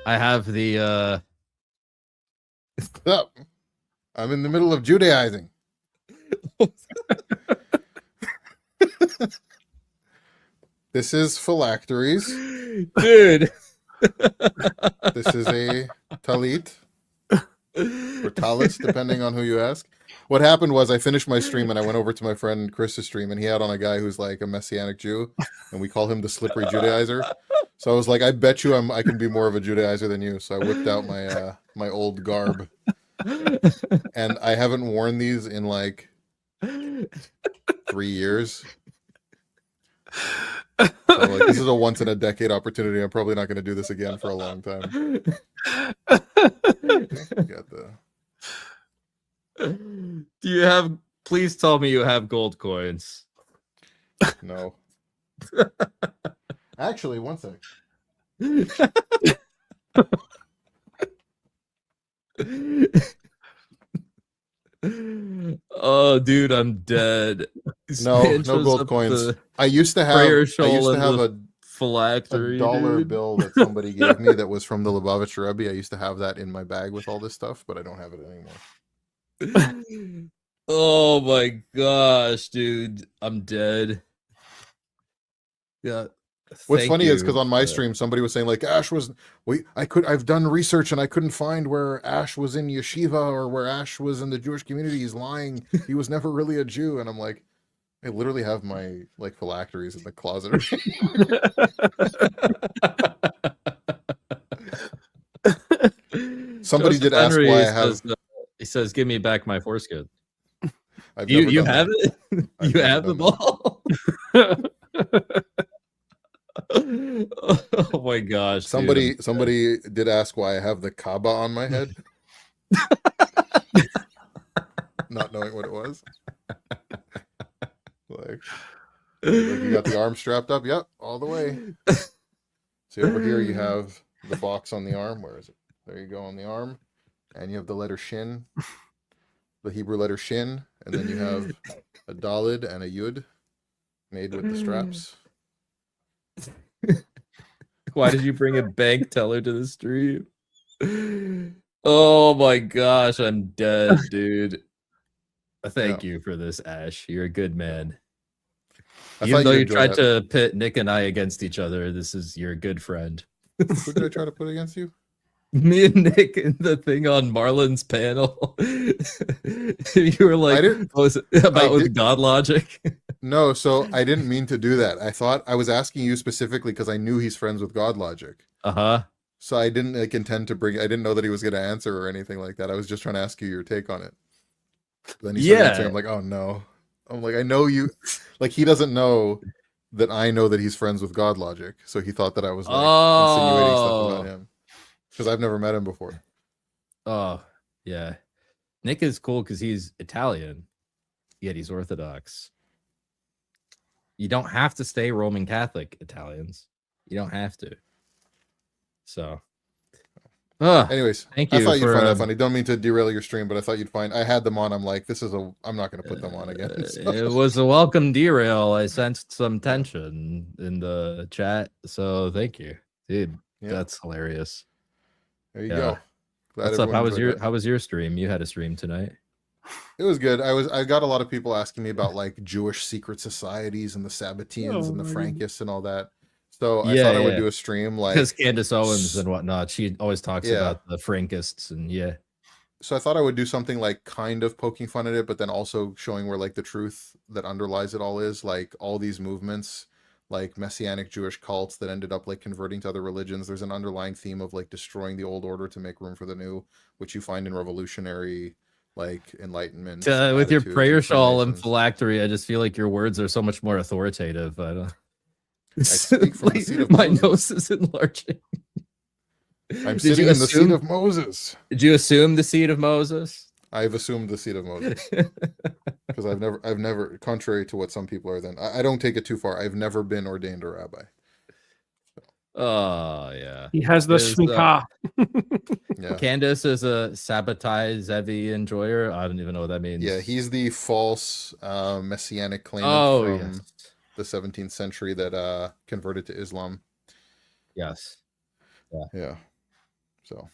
I have the Oh, I'm in the middle of Judaizing. This is phylacteries. dude. This is a talit. Or talis, depending on who you ask. What happened was I finished my stream and I went over to my friend Chris's stream and he had on a guy who's like a Messianic Jew and we call him the slippery Judaizer. So I was like, I bet you I can be more of a Judaizer than you. So I whipped out my my old garb. And I haven't worn these in like 3 years. So like, this is a once in a decade opportunity. I'm probably not going to do this again for a long time. Got the... Do you have? Please tell me you have gold coins. No. Actually, one sec. Oh, dude, I'm dead. No gold coins. I used to have a phylactery, $1 dude. bill that somebody gave me that was from the Lubavitcher Rebbe. I used to have that in my bag with all this stuff, but I don't have it anymore. Oh my gosh, dude, I'm dead. Yeah. What's funny is because on my stream somebody was saying like Ash was I've done research and I couldn't find where Ash was in yeshiva or where Ash was in the Jewish community. He's lying. He was never really a Jew. And I'm like, I literally have my like phylacteries in the closet. Somebody did ask why I have. He says, "Give me back my foreskin." You have it. You have the ball. Oh my gosh! Somebody did ask why I have the Kaaba on my head, not knowing what it was. Like you got the arm strapped up. Yep, all the way. See over here, you have the box on the arm. Where is it? There you go on the arm, and you have the letter Shin, the Hebrew letter Shin, and then you have a Dalid and a Yud made with the straps. Why did you bring a bank teller to the stream? Oh my gosh, I'm dead, dude. Thank you for this, Ash. You're a good man. Even though you tried to pit Nick and I against each other, you're a good friend. Who did I try to put against you? Me and Nick in the thing on Marlon's panel. You were like, what was it about with God logic? No, so I didn't mean to do that. I thought I was asking you specifically because I knew he's friends with God logic. So I didn't intend to bring. I didn't know that he was going to answer or anything like that. I was just trying to ask you your take on it. Then he started answering. I'm like, oh no. I'm like, I know you. Like he doesn't know that I know that he's friends with God logic. So he thought that I was like insinuating stuff about him because I've never met him before. Oh yeah, Nick is cool because he's Italian, yet he's Orthodox. You don't have to stay Roman Catholic, Italians. You don't have to. So, anyways, thank you. I thought you'd find that funny. Don't mean to derail your stream, but I thought you'd find. I had them on. I'm like, I'm not going to put them on again. So. It was a welcome derail. I sensed some tension in the chat, so thank you, dude. Yeah. That's hilarious. There you go. What's up? How was your stream? You had a stream tonight. It was good. I got a lot of people asking me about like Jewish secret societies and the Sabbateans and the Frankists and all that. So I thought I would do a stream like because Candace Owens and whatnot. She always talks about the Frankists and So I thought I would do something like kind of poking fun at it, but then also showing where like the truth that underlies it all is, like all these movements, like Messianic Jewish cults that ended up like converting to other religions. There's an underlying theme of like destroying the old order to make room for the new, which you find in revolutionary like enlightenment. With your prayer shawl and phylactery, I just feel like your words are so much more authoritative. I speak from the seat of my nose is enlarging. I'm sitting in the seat of Moses. Did you assume the seat of Moses? I've assumed the seat of Moses because I've never, contrary to what some people are. Then I don't take it too far. I've never been ordained a rabbi. Oh yeah, he has the shmikah. Yeah. Candace is a Sabbatai Zevi enjoyer. I don't even know what that means. Yeah, he's the false messianic claimant from the 17th century that converted to Islam. Yes. Yeah. So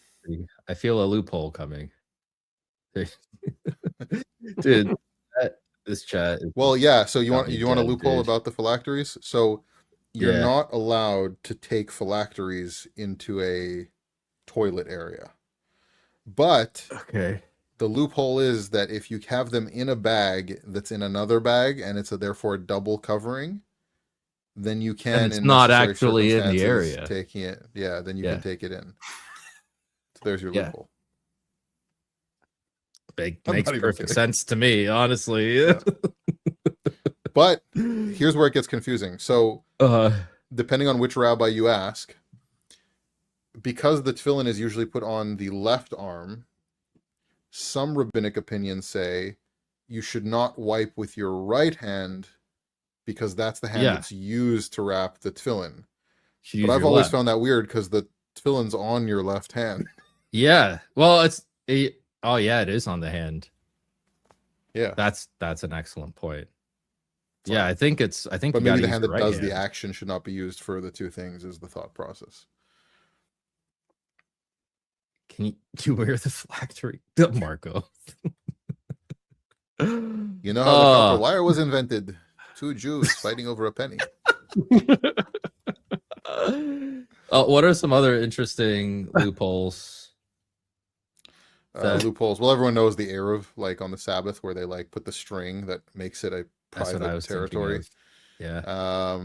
I feel a loophole coming. Dude, this chat is well, yeah, so you got want me a dead, loophole dude. about the phylacteries? So you're Yeah. not allowed to take phylacteries into a toilet area. But Okay. the loophole is that if you have them in a bag that's in another bag and it's therefore a double covering, then you And can, it's in not necessary actually in the circumstances, area. taking it. Yeah, then you Yeah. can take it in. So there's your Yeah. loophole. I'm Makes not even perfect kidding. sense to me, honestly. Yeah. But here's where it gets confusing. So depending on which rabbi you ask, because the tefillin is usually put on the left arm, some rabbinic opinions say you should not wipe with your right hand because that's the hand that's used to wrap the tefillin. But I've always found that weird because the tefillin's on your left hand. Yeah. Well, oh yeah, it is on the hand. Yeah. That's an excellent point. Yeah, I think but maybe the hand that does the action should not be used for the two things is the thought process. Can you wear the phylactery, Marco? You know how the copper wire was invented? Two Jews fighting over a penny. What are some other interesting loopholes? Loopholes. Well, everyone knows the Eruv, like on the Sabbath, where they like put the string that makes it a private territory. Yeah.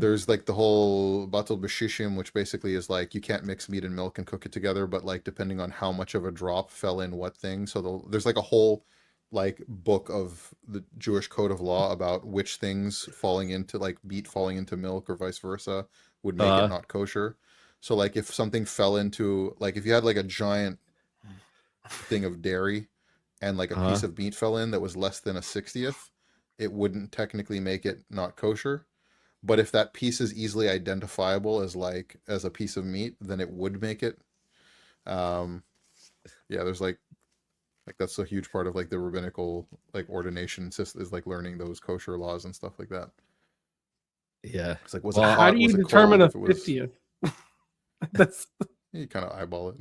There's like the whole batel b'shishim, which basically is like you can't mix meat and milk and cook it together, but like depending on how much of a drop fell in what thing. So there's like a whole like book of the Jewish code of law about which things falling into like meat falling into milk or vice versa would make it not kosher. So like if something fell into like if you had like a giant thing of dairy and like a piece of meat fell in that was less than a 60th, it wouldn't technically make it not kosher. But if that piece is easily identifiable as a piece of meat, then it would make it. Yeah, there's like that's a huge part of like the rabbinical like ordination system is like learning those kosher laws and stuff like that. Yeah. It's like, was it hot? How do you determine a 50th? That's you kind of eyeball it.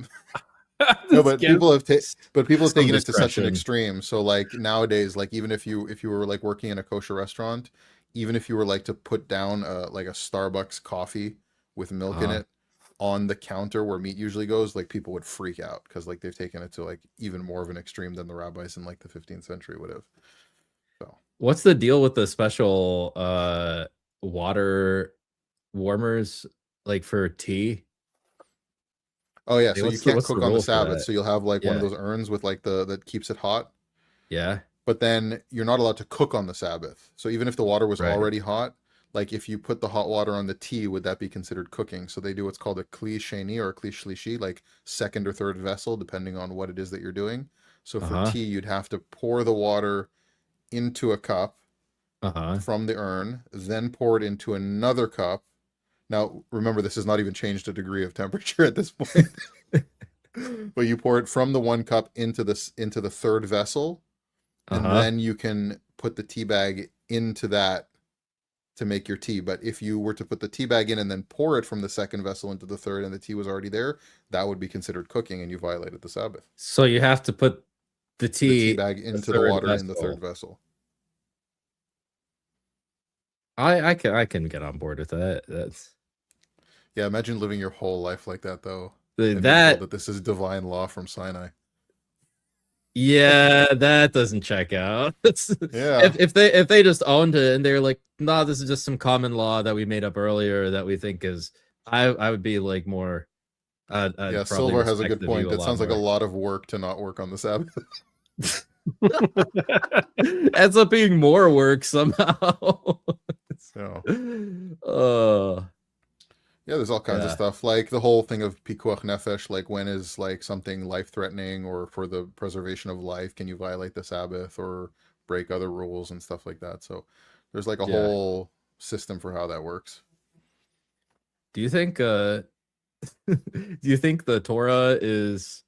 No, but people have taken it to such an extreme. So like nowadays, like even if you were like working in a kosher restaurant, even if you were like to put down like a Starbucks coffee with milk in it on the counter where meat usually goes, like people would freak out because like they've taken it to like even more of an extreme than the rabbis in like the 15th century would have. So what's the deal with the special water warmers like for tea? Oh yeah, so you can't cook on the Sabbath. So you'll have like one of those urns with like that keeps it hot. Yeah. But then you're not allowed to cook on the Sabbath. So even if the water was already hot, like if you put the hot water on the tea, would that be considered cooking? So they do what's called a kli sheni or a kli shlishi, like second or third vessel, depending on what it is that you're doing. So for tea, you'd have to pour the water into a cup from the urn, then pour it into another cup. Now, remember, this has not even changed a degree of temperature at this point. But you pour it from the one cup into the third vessel, and then you can put the tea bag into that to make your tea. But if you were to put the tea bag in and then pour it from the second vessel into the third and the tea was already there, that would be considered cooking and you violated the Sabbath. So you have to put the tea bag into the water in the third vessel. I can get on board with that. That's yeah. Imagine living your whole life like that, though. That this is divine law from Sinai. Yeah, that doesn't check out. Yeah. If they just owned it and they're like, no, this is just some common law that we made up earlier that we think is, I would be like more. Yeah, Silver has a good point. It sounds like a lot of work to not work on the Sabbath. Ends up being more work somehow. So. Yeah, there's all kinds of stuff, like the whole thing of pikuach nefesh, like when is like something life-threatening or for the preservation of life, can you violate the Sabbath or break other rules and stuff like that. So there's like a whole system for how that works. Do you think Do you think the Torah is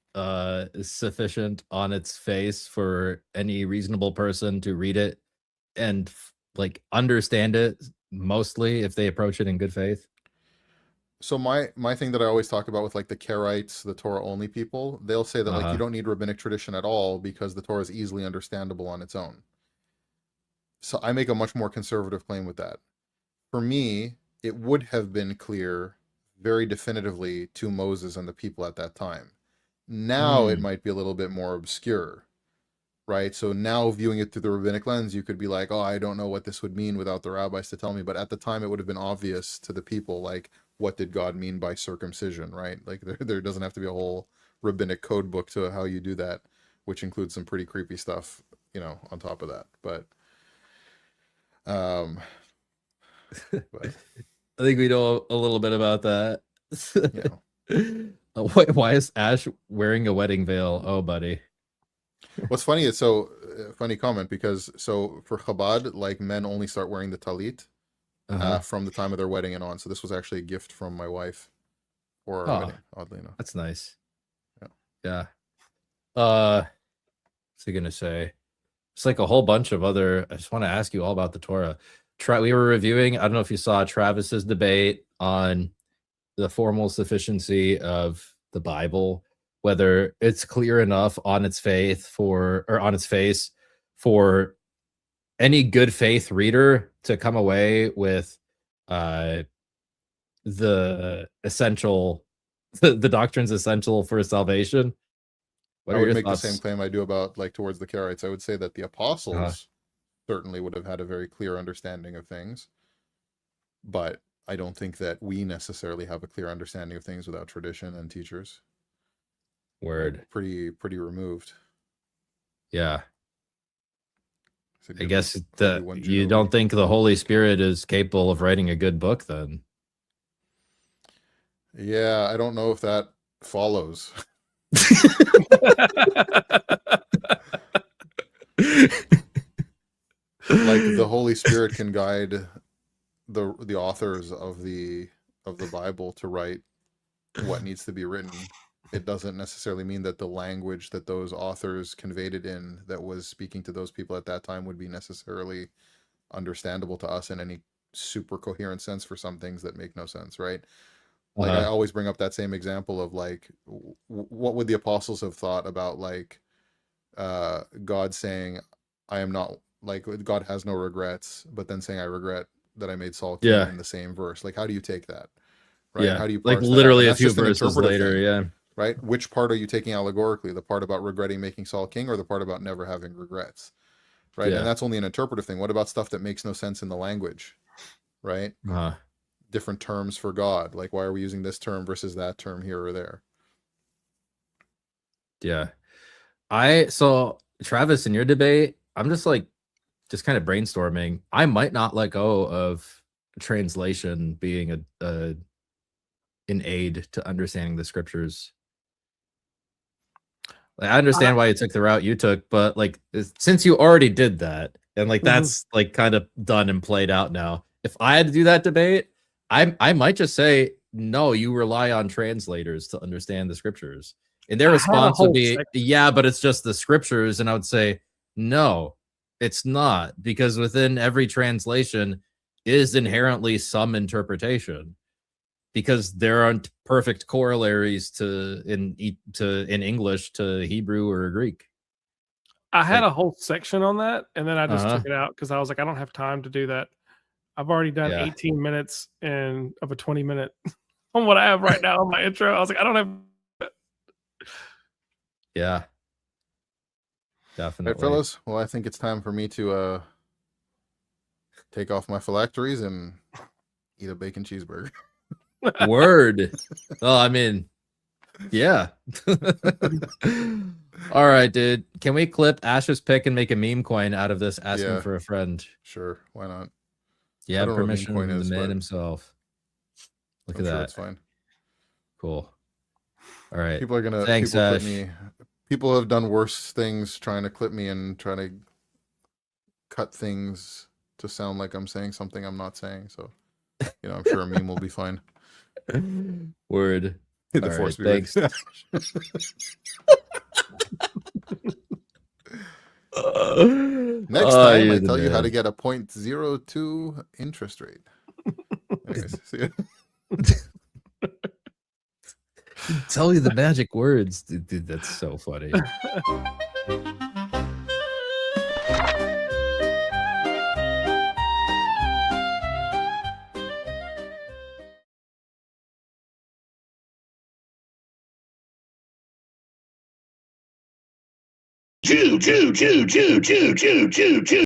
sufficient on its face for any reasonable person to read it and like understand it mostly if they approach it in good faith? So my thing that I always talk about with like the Karaites, the Torah only people, they'll say that like you don't need rabbinic tradition at all because the Torah is easily understandable on its own. So I make a much more conservative claim with that. For me, it would have been clear very definitively to Moses and the people at that time. Now it might be a little bit more obscure, right? So now viewing it through the rabbinic lens, you could be like, oh, I don't know what this would mean without the rabbis to tell me. But at the time, it would have been obvious to the people, like, what did God mean by circumcision, right? Like there doesn't have to be a whole rabbinic code book to how you do that, which includes some pretty creepy stuff, on top of that. But I think we know a little bit about that. Why is Ash wearing a wedding veil? Oh, buddy. What's funny is funny comment because for Chabad, like men only start wearing the talit from the time of their wedding and on. So this was actually a gift from my wife for our wedding, oddly enough. That's nice. Yeah. What's he gonna say? It's like a whole bunch of other. I just want to ask you all about the Torah. We were reviewing. I don't know if you saw Travis's debate on the formal sufficiency of the Bible, whether it's clear enough on its face for any good faith reader to come away with the essential, the doctrine's essential for salvation. I would make the same claim I do about like towards the Karaites. I would say that the apostles certainly would have had a very clear understanding of things, but I don't think that we necessarily have a clear understanding of things without tradition and teachers. Word. Pretty removed. Yeah. I guess you don't think the Holy Spirit is capable of writing a good book then? Yeah, I don't know if that follows. Like the Holy Spirit can guide the authors of the Bible to write what needs to be written. It doesn't necessarily mean that the language that those authors conveyed it in that was speaking to those people at that time would be necessarily understandable to us in any super coherent sense for some things that make no sense, right? Like I always bring up that same example of like what would the apostles have thought about like God saying I am not, like God has no regrets, but then saying I regret that I made Saul king in the same verse. Like how do you take that? Right? Yeah. How do you like literally a few verses later, thing, yeah. right? Which part are you taking allegorically? The part about regretting making Saul king or the part about never having regrets? Right? And that's only an interpretive thing. What about stuff that makes no sense in the language? Right? Different terms for God. Like why are we using this term versus that term here or there? Yeah. So Travis, in your debate, I'm just kind of brainstorming. I might not let go of translation being an aid to understanding the scriptures. Like, I understand why you took the route you took, but like since you already did that, and like that's like kind of done and played out now. If I had to do that debate, I might just say no. You rely on translators to understand the scriptures, and their response would be, "Yeah, but it's just the scriptures." And I would say, "No, it's not, because within every translation is inherently some interpretation." Because there aren't perfect corollaries in English to Hebrew or Greek. I had a whole section on that, and then I just took it out because I was like, I don't have time to do that. I've already done 18 minutes of a 20-minute on what I have right now on my intro. I was like, I don't have. Yeah, definitely. Right, fellas. Well, I think it's time for me to take off my phylacteries and eat a bacon cheeseburger. Word. Oh, I mean, yeah. All right, dude. Can we clip Ash's pick and make a meme coin out of this asking for a friend? Sure. Why not? You have permission from the man himself. Look at that. It's fine. Cool. All right. People are gonna clip me. People have done worse things trying to clip me and trying to cut things to sound like I'm saying something I'm not saying. So, I'm sure a meme will be fine. Word. The All force right, be with thanks. Next Oh, time, you're I the tell you how to man. get a 0.02 interest rate. Anyways, see ya. Tell you the magic words. Dude, that's so funny. Choo, choo, choo, choo, choo, choo, choo, choo.